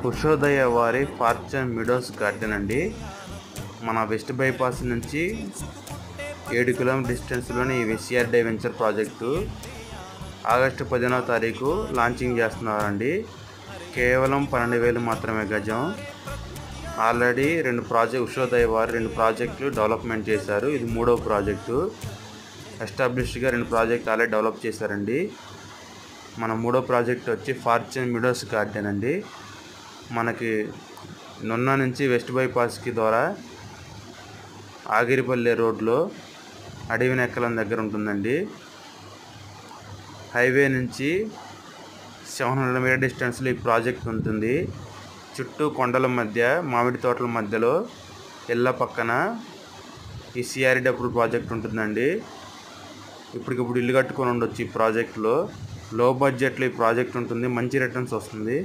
ఉషోదయ వారి fortune meadows garden అండి. మన వెస్ట్ బైపాస్ నుంచి 7 కిలోమీటర్ డిస్టెన్స్లోని ఈ విసిఆర్డే వెంచర్ ప్రాజెక్టు ఆగస్టు 15వ తారీఖు లాంచింగ్ చేస్తున్నారండి. కేవలం 12,000 మాత్రమే గజం. ఆల్రెడీ ఉషోదయ వారు 2 ప్రాజెక్టులు డెవలప్మెంట్ చేశారు. ఇది 3వ ప్రాజెక్టు. ఎస్టాబ్లిష్డ్గా 2 ప్రాజెక్టు ఆల్రెడీ డెవలప్ చేశారండి. మన 3వ ప్రాజెక్ట్ వచ్చి ఫార్చ్యూన్ మీడోస్ గార్డెన్ అండి. మనకి నున్న నుంచి వెస్ట్ బైపాస్కి ద్వారా ఆగిరిపల్లి రోడ్లో అడవినెక్కలం దగ్గర ఉంటుందండి. హైవే నుంచి 700 మీటర్ డిస్టెన్స్లో ఈ ప్రాజెక్ట్ ఉంటుంది. చుట్టూ కొండల మధ్య, మామిడి తోటల మధ్యలో ఇళ్ళ పక్కన ఈ సిఆర్ఈ అప్రూవ్డ్ ప్రాజెక్ట్ ఉంటుందండి. ఇప్పటికిప్పుడు ఇల్లు కట్టుకొని ఉండొచ్చు. ఈ ప్రాజెక్టులో లో బడ్జెట్లో ఈ ప్రాజెక్ట్ ఉంటుంది. మంచి రిటర్న్స్ వస్తుంది.